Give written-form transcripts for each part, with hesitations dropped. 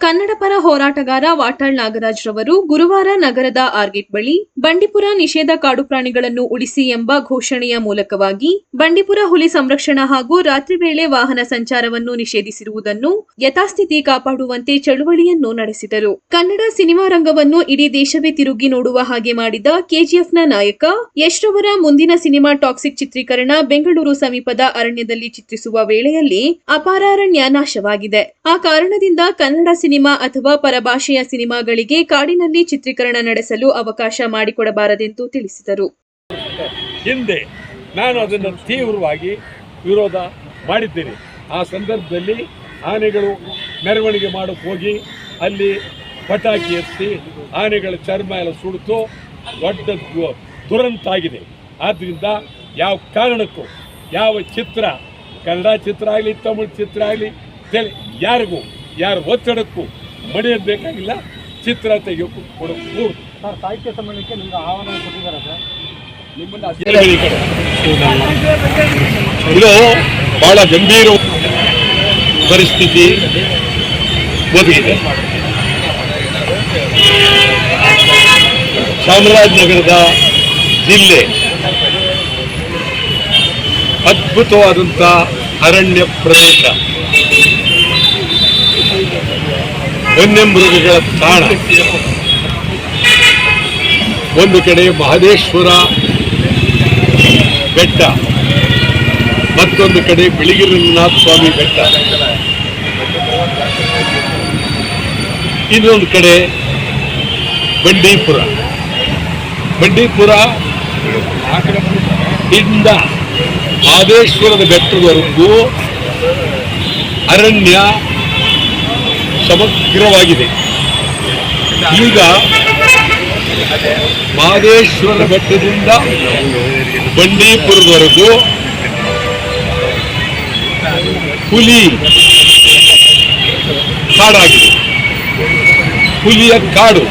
ಕನ್ನಡ ಪರ ಹೋರಾಟಗಾರ ವಾಟಾಳ್ ನಾಗರಾಜ್ ರವರು ಗುರುವಾರ ನಗರದ ಆರ್ಗೇಟ್ ಬಳಿ ಬಂಡೀಪುರ ನಿಷೇಧ ಕಾಡು ಪ್ರಾಣಿಗಳನ್ನು ಉಳಿಸಿ ಎಂಬ ಘೋಷಣೆಯ ಮೂಲಕವಾಗಿ ಬಂಡೀಪುರ ಹುಲಿ ಸಂರಕ್ಷಣಾ ಹಾಗೂ ರಾತ್ರಿ ವೇಳೆ ವಾಹನ ಸಂಚಾರವನ್ನು ನಿಷೇಧಿಸಿರುವುದನ್ನು ಯಥಾಸ್ಥಿತಿ ಕಾಪಾಡುವಂತೆ ಚಳುವಳಿಯನ್ನು ನಡೆಸಿದರು. ಕನ್ನಡ ಸಿನಿಮಾ ರಂಗವನ್ನು ಇಡೀ ದೇಶವೇ ತಿರುಗಿ ನೋಡುವ ಹಾಗೆ ಮಾಡಿದ ಕೆಜಿಎಫ್ನ ನಾಯಕ ಯಶ್ ರವರ ಮುಂದಿನ ಸಿನಿಮಾ ಟಾಕ್ಸಿಕ್ ಚಿತ್ರೀಕರಣ ಬೆಂಗಳೂರು ಸಮೀಪದ ಅರಣ್ಯದಲ್ಲಿ ಚಿತ್ರಿಸುವ ವೇಳೆಯಲ್ಲಿ ಅಪಾರ ಅರಣ್ಯ ನಾಶವಾಗಿದೆ. ಆ ಕಾರಣದಿಂದ ಕನ್ನಡ ಸಿನಿಮಾ ಅಥವಾ ಪರಭಾಷೆಯ ಸಿನಿಮಾಗಳಿಗೆ ಕಾಡಿನಲ್ಲಿ ಚಿತ್ರೀಕರಣ ನಡೆಸಲು ಅವಕಾಶ ಮಾಡಿಕೊಡಬಾರದೆಂದು ತಿಳಿಸಿದರು. ಹಿಂದೆ ನಾನು ಅದನ್ನು ತೀವ್ರವಾಗಿ ವಿರೋಧ ಮಾಡಿದ್ದೇನೆ. ಆ ಸಂದರ್ಭದಲ್ಲಿ ಆನೆಗಳು ಮೆರವಣಿಗೆ ಮಾಡೋಕ್ಕೆ ಹೋಗಿ ಅಲ್ಲಿ ಪಟಾಕಿ ಎತ್ತಿ ಆನೆಗಳ ಚರ್ಮ ಎಲ್ಲ ಸುಡ್ತು ದೊಡ್ಡ ದುರಂತ ಆಗಿದೆ. ಆದ್ದರಿಂದ ಯಾವ ಕಾರಣಕ್ಕೂ ಯಾವ ಚಿತ್ರ, ಕನ್ನಡ ಚಿತ್ರ ಆಗಲಿ ತಮಿಳು ಚಿತ್ರ ಆಗಲಿ ಯಾರಿಗೂ ಯಾರ ಒತ್ತಡಕ್ಕೂ ಮಣಿಯೋದು ಬೇಕಾಗಿಲ್ಲ. ಚಿತ್ರ ತೆಗೆಯೋಕ್ಕೂ ಕೊಡೋದು. ಸರ್, ಸಾಹಿತ್ಯ ಸಮ್ಮೇಳನಕ್ಕೆ ನಿಮ್ಗೆ ಆಹ್ವಾನ ಕೊಟ್ಟಿದ್ದಾರೆ ಸರ್. ನಿಮ್ಮನ್ನು ಇದು ಬಹಳ ಗಂಭೀರ ಪರಿಸ್ಥಿತಿ ಒದಗಿದೆ. ಚಾಮರಾಜನಗರದ ಜಿಲ್ಲೆ ಅದ್ಭುತವಾದಂಥ ಅರಣ್ಯ ಪ್ರದೇಶ, ವನ್ಯಮೃಗಗಳ ತಾಣ. ಒಂದು ಕಡೆ ಮಹದೇಶ್ವರ ಬೆಟ್ಟ, ಮತ್ತೊಂದು ಕಡೆ ಬಿಳಿಗಿರಿನಾಥ ಸ್ವಾಮಿ ಬೆಟ್ಟ, ಇನ್ನೊಂದು ಕಡೆ ಬಂಡೀಪುರ. ಇಂದ ಮಹದೇಶ್ವರದ ಬೆಟ್ಟದವರೆಗೂ ಅರಣ್ಯ ಸಮಗ್ರವಾಗಿದೆ. ಈಗ ಮಹದೇಶ್ವರ ಬೆಟ್ಟದಿಂದ ಬಂಡೀಪುರದವರೆಗೂ ಹುಲಿ ಕಾಡಾಗಿದೆ. ಹುಲಿಯ ಕಾಡು,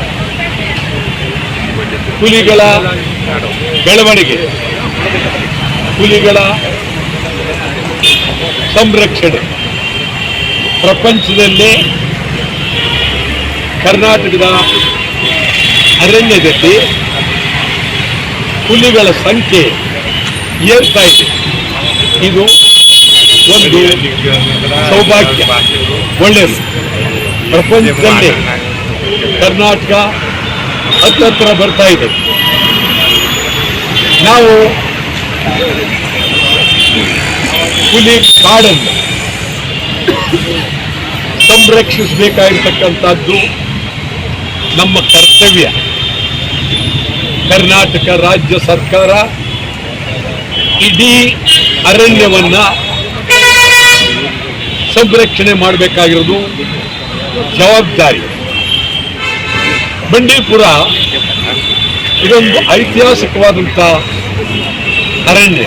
ಹುಲಿಗಳ ಬೆಳವಣಿಗೆ, ಹುಲಿಗಳ ಸಂರಕ್ಷಣೆ ಪ್ರಪಂಚದಲ್ಲೇ ಕರ್ನಾಟಕದ ಅರಣ್ಯದಲ್ಲಿ ಹುಲಿಗಳ ಸಂಖ್ಯೆ ಏರ್ತಾ ಇದೆ. ಇದು ಒಂದು ಸೌಭಾಗ್ಯ, ಒಳ್ಳೆಯದು. ಪ್ರಪಂಚದಲ್ಲೇ ಕರ್ನಾಟಕ ಹತ್ತಿರ ಬರ್ತಾ ಇದೆ. ನಾವು ಹುಲಿ ಕಾಡನ್ನು ಸಂರಕ್ಷಿಸಬೇಕಾಗಿರ್ತಕ್ಕಂಥದ್ದು ನಮ್ಮ ಕರ್ತವ್ಯ. ಕರ್ನಾಟಕ ರಾಜ್ಯ ಸರ್ಕಾರ ಇಡೀ ಅರಣ್ಯವನ್ನ ಸಂರಕ್ಷಣೆ ಮಾಡಬೇಕಾಗಿರೋದು ಜವಾಬ್ದಾರಿ. ಬಂಡೀಪುರ ಇದೊಂದು ಐತಿಹಾಸಿಕವಾದಂಥ ಅರಣ್ಯ.